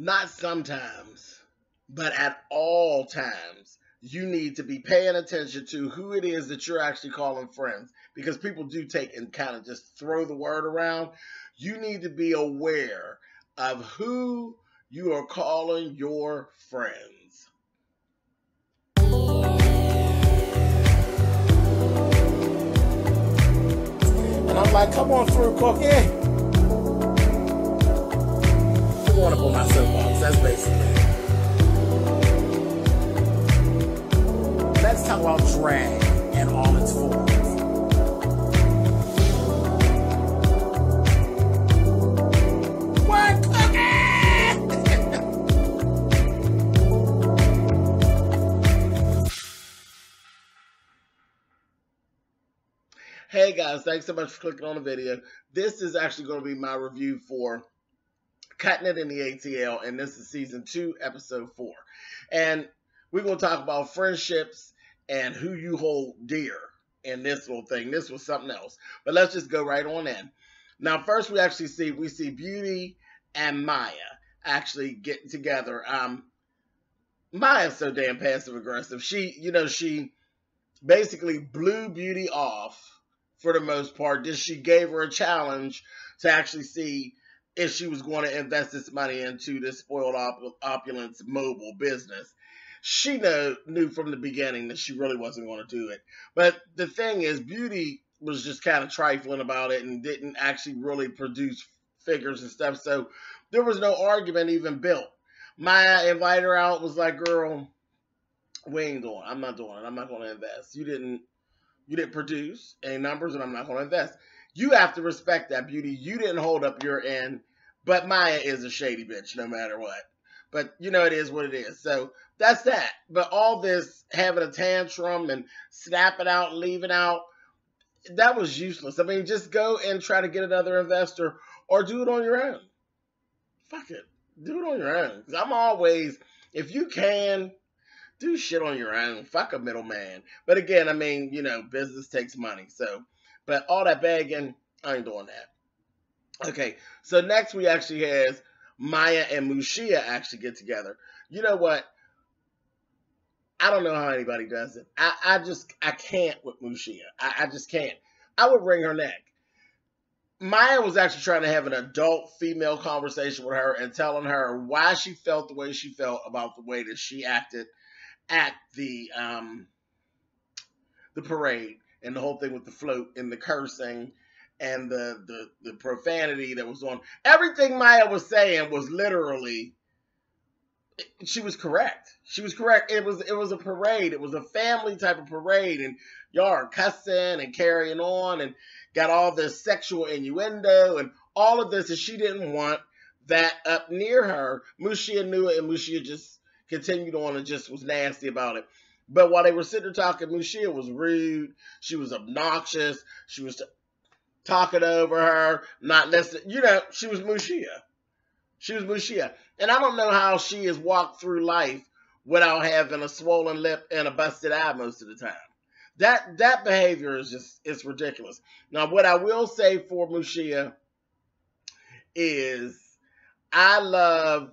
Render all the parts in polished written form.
Not sometimes, but at all times, you need to be paying attention to who it is that you're actually calling friends, because people do take and kind of just throw the word around. You need to be aware of who you are calling your friends. And I'm like, come on through, Cookie. I want to pull my soapbox. That's basically it. Let's talk about drag and all its forms. What, Cookie? Hey guys, thanks so much for clicking on the video. This is actually going to be my review for Cutting It in the ATL, and this is season 2, episode 4. And we're going to talk about friendships and who you hold dear in this little thing. This was something else. But let's just go right on in. Now, first we see Beauty and Maya actually getting together. Maya's so damn passive aggressive. She basically blew Beauty off for the most part. She gave her a challenge to actually see if she was going to invest this money into this spoiled opulence mobile business. She knew from the beginning that she really wasn't going to do it. But the thing is, Beauty was just kind of trifling about it and didn't actually really produce figures and stuff. So there was no argument even built. Maya invited her out, was like, girl, we ain't going. I'm not doing it. I'm not going to invest. You didn't produce any numbers, and I'm not going to invest. You have to respect that, Beauty. You didn't hold up your end, but Maya is a shady bitch no matter what. But, it is what it is. So that's that. But all this having a tantrum and snapping out and leaving out, that was useless. I mean, just go and try to get another investor or do it on your own. Fuck it. Do it on your own. Because I'm always, if you can, do shit on your own. Fuck a middleman. But again, I mean, business takes money. So, but all that begging, I ain't doing that. Okay, so next we actually have Maya and Mushia actually get together. You know what? I don't know how anybody does it. I can't with Mushia. I just can't. I would wring her neck. Maya was actually trying to have an adult female conversation with her and telling her why she felt the way she felt about the way that she acted at the parade and the whole thing with the float and the cursing and the profanity that was on. Everything Maya was saying was literally, she was correct. She was correct. It was a parade. It was a family type of parade, and y'all are cussing and carrying on and got all this sexual innuendo and all of this, and she didn't want that up near her. Mushia knew it, and Mushia just continued on and just was nasty about it. But while they were sitting there talking, Mushia was rude. She was obnoxious. She was talking over her, not listening. She was Mushia. She was Mushia. And I don't know how she has walked through life without having a swollen lip and a busted eye most of the time. That behavior is it's ridiculous. Now, what I will say for Mushia is I love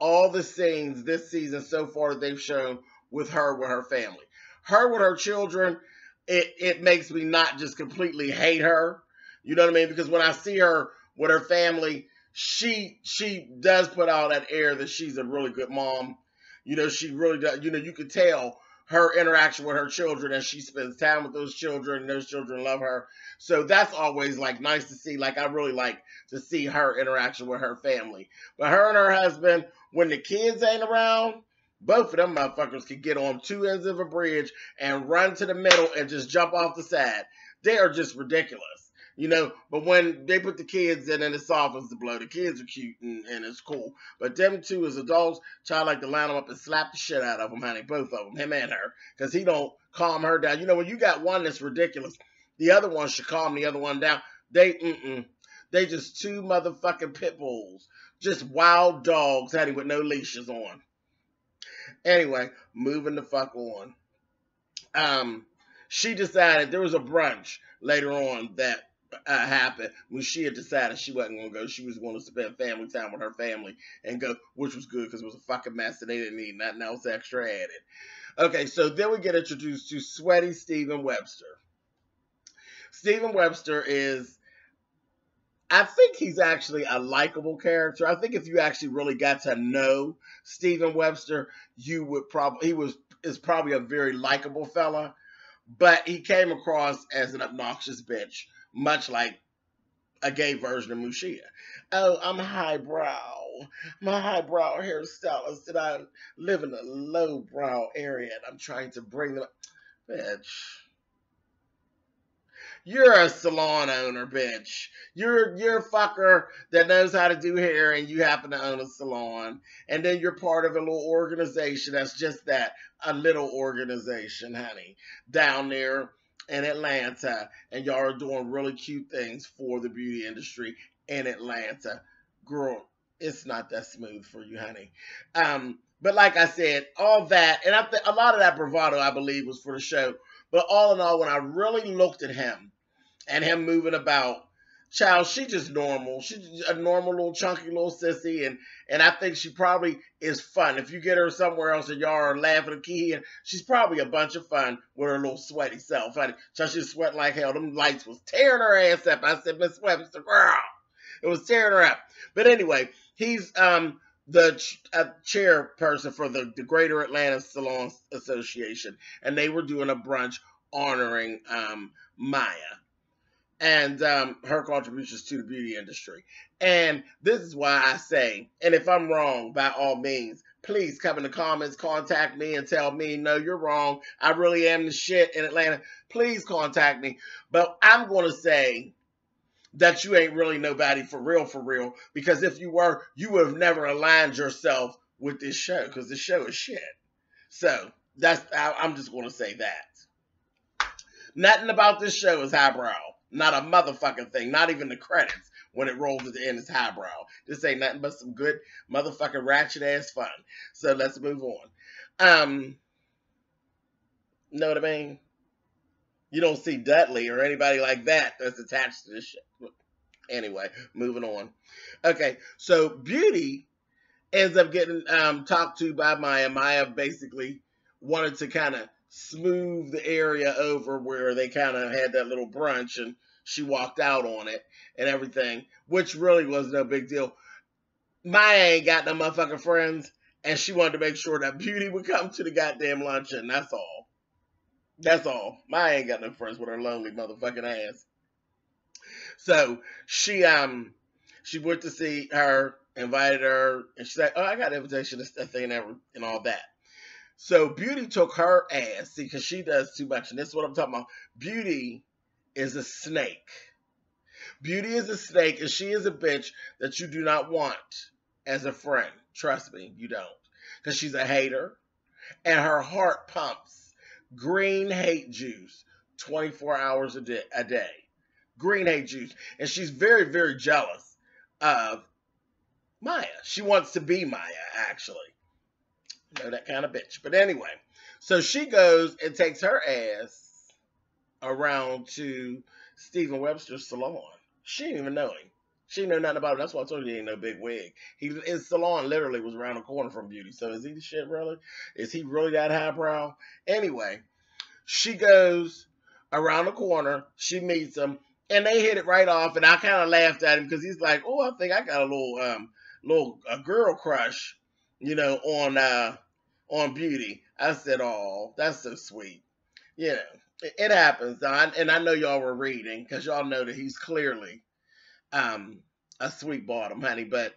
all the scenes this season so far that they've shown with her family. Her with her children, it makes me not just completely hate her. You know what I mean? Because when I see her with her family, she does put out that air that she's a really good mom. She really does. You can tell her interaction with her children as she spends time with those children, and those children love her. So that's always nice to see. I really like to see her interaction with her family. But her and her husband, when the kids ain't around, both of them motherfuckers could get on two ends of a bridge and run to the middle and just jump off the side. They are just ridiculous. But when they put the kids in and it's soft as the blow, the kids are cute and it's cool. But them two as adults, child like to line them up and slap the shit out of them, honey. Both of them, him and her. Because he don't calm her down. When you got one that's ridiculous, the other one should calm the other one down. They just two motherfucking pit bulls. Just wild dogs, honey, with no leashes on. Anyway, moving the fuck on. She decided there was a brunch later on that happened, Mushia decided she wasn't going to go. She was going to spend family time with her family and go, which was good because it was a fucking mess and they didn't need nothing else extra added. Okay, so then we get introduced to Sweaty Stephen Webster. Stephen Webster is, I think he's actually a likable character. I think if you actually really got to know Stephen Webster, you would probably, is probably a very likable fella, but he came across as an obnoxious bitch, much like a gay version of Mushia. Oh, I'm highbrow. I'm a highbrow hairstylist, and I live in a lowbrow area, and I'm trying to bring them. Bitch, you're a salon owner, bitch. You're a fucker that knows how to do hair, and you happen to own a salon, and then you're part of a little organization that's just that, a little organization, honey, down there in Atlanta, and y'all are doing really cute things for the beauty industry in Atlanta. Girl, it's not that smooth for you, honey. But like I said, all that, and a lot of that bravado, I believe, was for the show. But all in all, when I really looked at him and him moving about, child, she just normal. She's a normal little chunky little sissy, and I think she probably is fun. If you get her somewhere else and y'all are laughing and keying, she's probably a bunch of fun with her little sweaty self. Honey, so she's sweating like hell. Them lights was tearing her ass up. I said, Miss Webster, girl, it was tearing her up. But anyway, he's the chairperson for the Greater Atlanta Salon Association, and they were doing a brunch honoring Maya and her contributions to the beauty industry. And this is why I say, and if I'm wrong, by all means, please come in the comments, contact me and tell me, no, you're wrong. I really am the shit in Atlanta. Please contact me. But I'm going to say that you ain't really nobody for real, because if you were, you would have never aligned yourself with this show, because this show is shit. So I'm just going to say that. Nothing about this show is highbrow. Not a motherfucking thing. Not even the credits when it rolls at the end is highbrow. This ain't nothing but some good motherfucking ratchet ass fun. So let's move on. Know what I mean? You don't see Dudley or anybody like that that's attached to this shit. Anyway, moving on. Okay, so Beauty ends up getting talked to by Maya. Maya basically wanted to kind of smooth the area over where they kind of had that little brunch, and she walked out on it and everything, which really was no big deal. Maya ain't got no motherfucking friends, and she wanted to make sure that Beauty would come to the goddamn luncheon. That's all. That's all. Maya ain't got no friends with her lonely motherfucking ass. So she went to see her, invited her, and she said, oh, I got an invitation to that thing and all that. So Beauty took her ass, see, because she does too much, and this is what I'm talking about. Beauty is a snake. Beauty is a snake, and she is a bitch that you do not want as a friend. Trust me, you don't. Because she's a hater, and her heart pumps green hate juice 24 hours a day. Green hate juice. And she's very, very jealous of Maya. She wants to be Maya, actually. You know, that kind of bitch. But anyway, so she goes and takes her ass around to Stephen Webster's salon. She didn't even know him. She didn't know nothing about him. That's why I told you he ain't no big wig. His salon literally was around the corner from Beauty. So is he the shit, really? Is he really that highbrow? Anyway, she goes around the corner. She meets him. And they hit it right off. And I kind of laughed at him because he's like, oh, I think I got a little girl crush, you know, on Beauty. I said, oh, that's so sweet. You know, it happens. And I know y'all were reading because y'all know that he's clearly a sweet bottom, honey. But,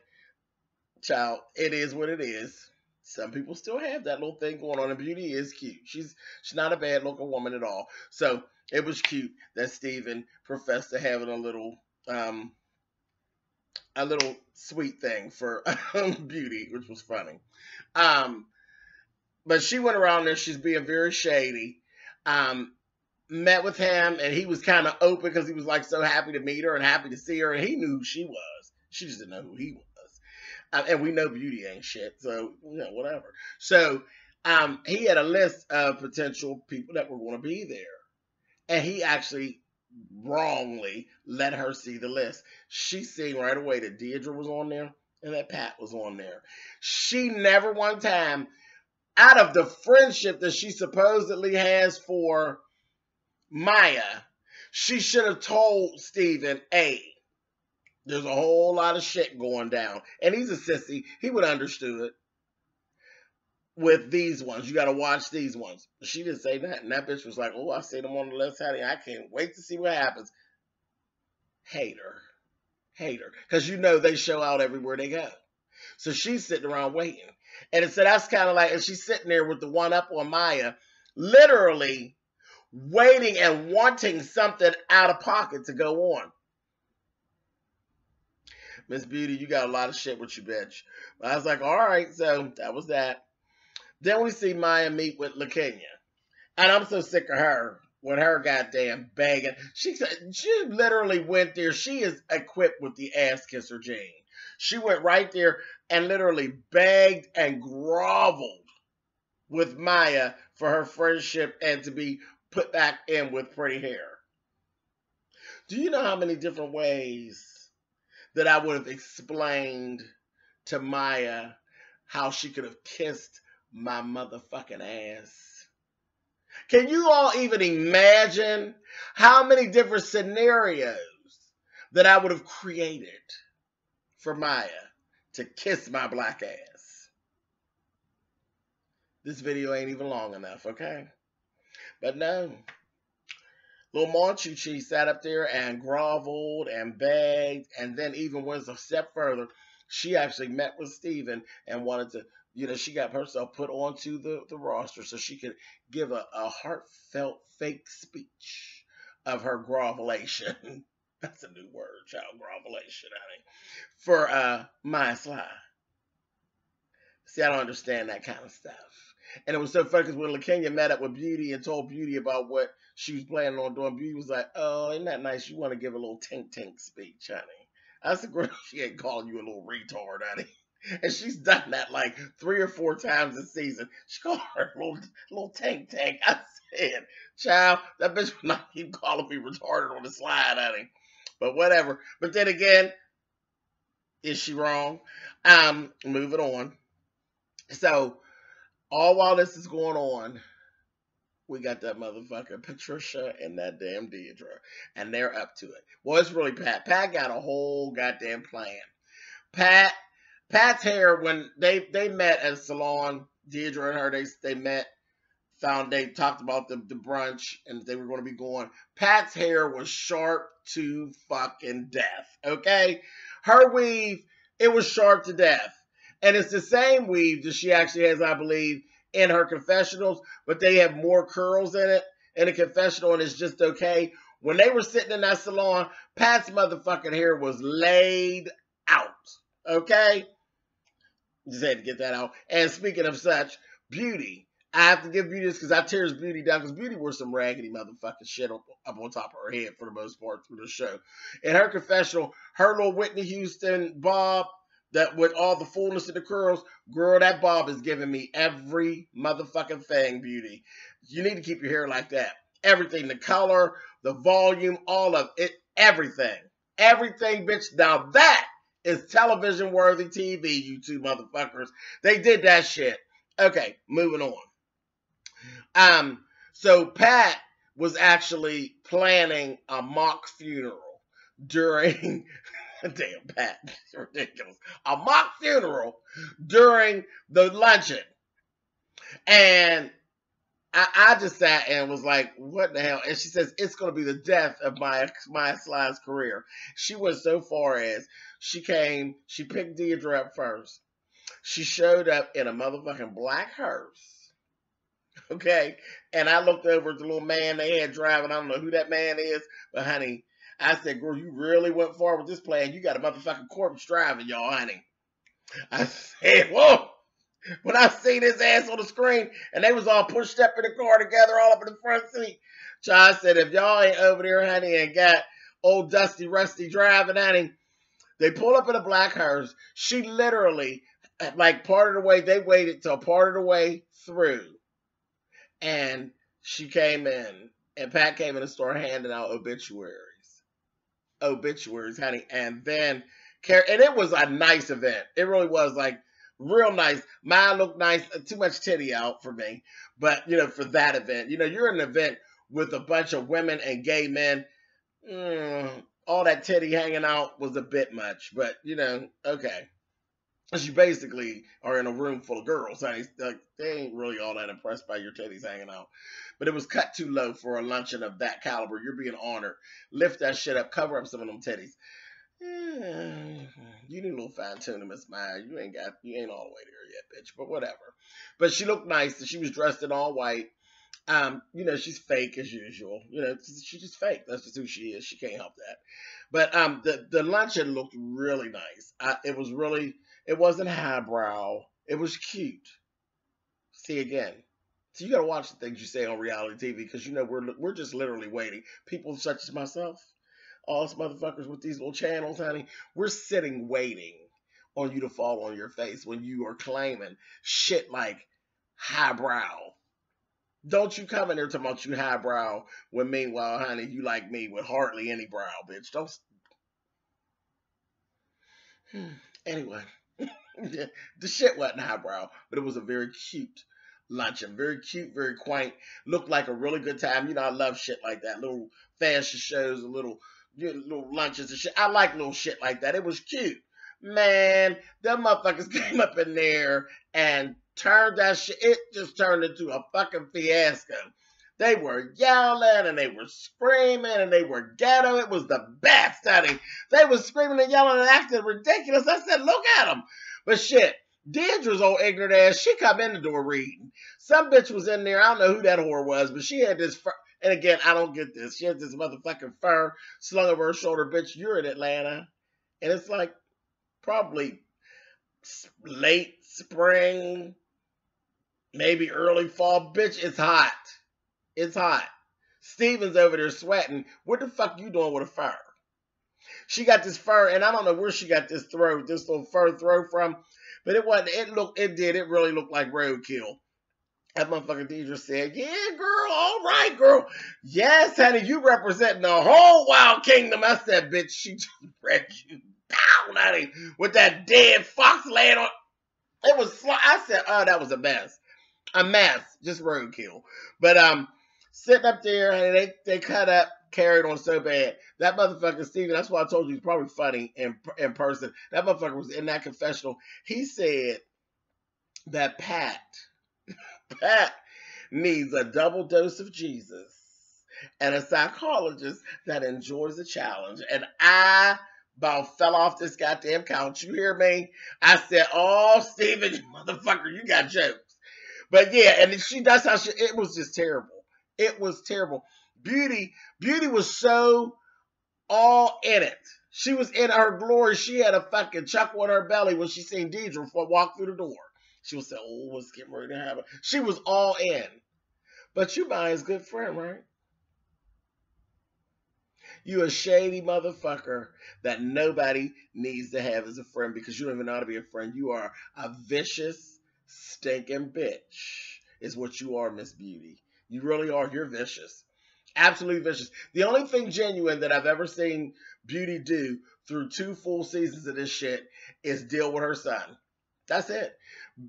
child, it is what it is. Some people still have that little thing going on, and Beauty is cute. She's not a bad looking woman at all. So it was cute that Stephen professed to having a little sweet thing for Beauty, which was funny. But she went around there. She's being very shady. Met with him, and he was kind of open because he was like so happy to meet her and happy to see her, and he knew who she was. She just didn't know who he was. And we know Beauty ain't shit, so, you know, whatever. So he had a list of potential people that were going to be there. And he actually wrongly let her see the list. She seen right away that Deidre was on there and that Pat was on there. She never one time, out of the friendship that she supposedly has for Maya, she should have told Steven, hey, there's a whole lot of shit going down. And he's a sissy. He would have understood. With these ones, you got to watch these ones. She didn't say that. And that bitch was like, oh, I see them on the list, honey. I can't wait to see what happens. Hater. Because you know they show out everywhere they go. So she's sitting around waiting. And so that's kind of like, and she's sitting there with the one up on Maya, literally waiting and wanting something out of pocket to go on. Miss Beauty, you got a lot of shit with you, bitch. But I was like, all right, so that was that. Then we see Maya meet with LaKenya. And I'm so sick of her with her goddamn begging. She literally went there. She is equipped with the ass kisser gene. She went right there and literally begged and groveled with Maya for her friendship and to be put back in with pretty hair. Do you know how many different ways that I would have explained to Maya how she could have kissed my motherfucking ass? Can you all even imagine how many different scenarios that I would have created for Maya to kiss my black ass? This video ain't even long enough, okay? But no. Little Monchuchi sat up there and groveled and begged, and then even went a step further. She actually met with Steven and wanted to, you know, she got herself put onto the roster so she could give a heartfelt fake speech of her grovelation. That's a new word, child, grovelation, honey. For Maya Sly. See, I don't understand that kind of stuff. And it was so funny because when LaKenya met up with Beauty and told Beauty about what she was planning on doing, Beauty was like, oh, isn't that nice? You want to give a little tink speech, honey. I said, girl, she ain't calling you a little retard, honey. And she's done that like 3 or 4 times this season. She called her little tink. I said, child, that bitch will not keep calling me retarded on the slide, honey. But whatever. But then again, is she wrong? Moving on. So, all while this is going on, we got that motherfucker Patricia and that damn Deidre. And they're up to it. Well, it's really Pat. Pat got a whole goddamn plan. Pat's hair, when they met at a salon, Deidre and her, they met, they talked about the brunch, and they were going to be going. Pat's hair was sharp to fucking death, okay? Her weave, it was sharp to death. And it's the same weave that she actually has, I believe, in her confessionals, but they have more curls in it in a confessional, and it's just okay. When they were sitting in that salon, Pat's motherfucking hair was laid out, okay? Just had to get that out. And speaking of such, Beauty, I have to give Beauty this because I tears Beauty down because Beauty wore some raggedy motherfucking shit up on top of her head for the most part through the show. In her confessional, her little Whitney Houston bob, that with all the fullness of the curls, girl, that bob is giving me every motherfucking thing, Beauty. You need to keep your hair like that. Everything, the color, the volume, all of it, everything. Everything, bitch. Now that is television-worthy TV, you two motherfuckers. They did that shit. Okay, moving on. So Pat was actually planning a mock funeral during... Damn, Pat. It's ridiculous. A mock funeral during the luncheon. And I just sat and was like, what the hell? And she says, it's going to be the death of Maya Sly's career. She went so far as she picked Deidre up first. She showed up in a motherfucking black hearse. Okay? And I looked over at the little man they had driving. I don't know who that man is, but honey, I said, girl, you really went far with this plan. You got a motherfucking corpse driving, y'all, honey. I said, whoa. When I seen his ass on the screen, and they was all pushed up in the car together, all up in the front seat. So I said, if y'all ain't over there, honey, and got old Dusty Rusty driving, honey, they pull up in a black hearse. She literally, like part of the way, they waited till part of the way through. And she came in And Pat came in the store handing out obituaries, honey. And then, and it was a nice event. It really was, like, real nice. Mine looked nice. Too much titty out for me. But, for that event. You're in an event with a bunch of women and gay men. All that titty hanging out was a bit much. But, okay. You basically are in a room full of girls, honey. Like, they ain't really all that impressed by your titties hanging out. But it was cut too low for a luncheon of that caliber. You're being honored. Lift that shit up. Cover up some of them titties. You need a little fine tuning, Miss Maya. You ain't all the way there yet, bitch. But whatever. But she looked nice. And she was dressed in all white. She's fake as usual. She's just fake. That's just who she is. She can't help that. But the luncheon looked really nice. It wasn't highbrow. It was cute. See, again. So you got to watch the things you say on reality TV because, we're just literally waiting. People such as myself, all us motherfuckers with these little channels, honey, we're sitting waiting on you to fall on your face when you are claiming shit like highbrow. Don't you come in there talking about you highbrow when meanwhile, honey, you like me with hardly any brow, bitch. Don't. Anyway. The shit wasn't highbrow, but it was a very cute luncheon. Very cute, very quaint. Looked like a really good time. I love shit like that. Little fashion shows, little lunches and shit. I like little shit like that. It was cute. Man, them motherfuckers came up in there and turned that shit. It just turned into a fucking fiasco. They were yelling and they were screaming and they were ghetto. It was the best, honey. They were screaming and yelling and acting ridiculous. I said, look at them. But shit, Deidre's old ignorant ass, she come in the door reading. Some bitch was in there. I don't know who that whore was, but she had this fur. And again, I don't get this. She had this motherfucking fur slung over her shoulder. Bitch, you're in Atlanta. And it's like probably late spring, maybe early fall. Bitch, it's hot. It's hot. Steven's over there sweating. What the fuck you doing with a fur? She got this fur, and I don't know where she got this little fur throw from, but it really looked like roadkill. That motherfucking Deidre said, yeah, girl, all right, girl. Yes, honey, you representing the whole wild kingdom. I said, bitch, she just read you down, honey, with that dead fox laying on. It was, I said, oh, that was a mess. A mess, just roadkill. But sitting up there, honey, they cut up, carried on so bad. That motherfucker, Steven, that's why I told you he's probably funny in person. That motherfucker was in that confessional. He said that Pat needs a double dose of Jesus and a psychologist that enjoys a challenge. And I about fell off this goddamn couch. You hear me? I said, oh, Steven, you motherfucker, you got jokes. But yeah, and that's how it was just terrible. It was terrible. Beauty was so all in it. She was in her glory. She had a fucking chuckle in her belly when she seen Deidre walk through the door. She was saying, oh, what's getting ready to happen? She was all in. But you Maya's good friend, right? You a shady motherfucker that nobody needs to have as a friend because you don't even know how to be a friend. You are a vicious, stinking bitch is what you are, Miss Beauty. You really are. You're vicious. Absolutely vicious. The only thing genuine that I've ever seen Beauty do through 2 full seasons of this shit is deal with her son. That's it.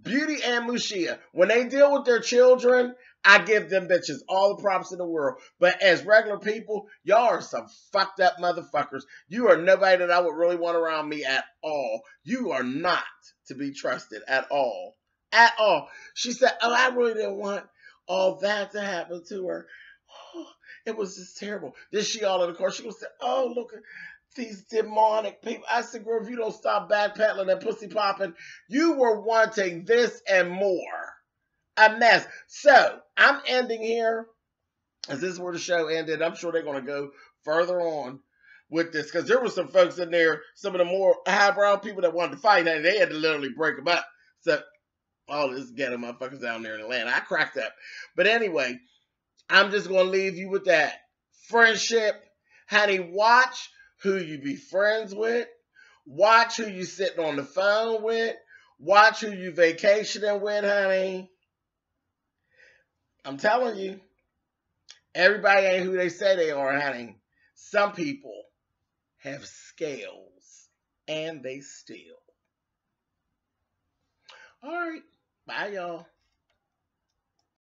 Beauty and Mushia, when they deal with their children, I give them bitches all the props in the world. But as regular people, y'all are some fucked up motherfuckers. You are nobody that I would really want around me at all. You are not to be trusted at all. At all. She said, oh, I really didn't want all that to happen to her. Oh, it was just terrible. Then she all in the course, she was saying, oh, look at these demonic people. I said, girl, if you don't stop backpedaling and pussy popping, you were wanting this and more. A mess. So, I'm ending here, as this is where the show ended. I'm sure they're going to go further on with this, because there were some folks in there, some of the more highbrow people that wanted to fight, and they had to literally break them up. So, all this ghetto motherfuckers down there in Atlanta. I cracked up. But anyway, I'm just going to leave you with that. Friendship. Honey, watch who you be friends with. Watch who you sitting on the phone with. Watch who you vacationing with, honey. I'm telling you, Everybody ain't who they say they are, honey. Some people have scales and they steal. All right. Bye, y'all.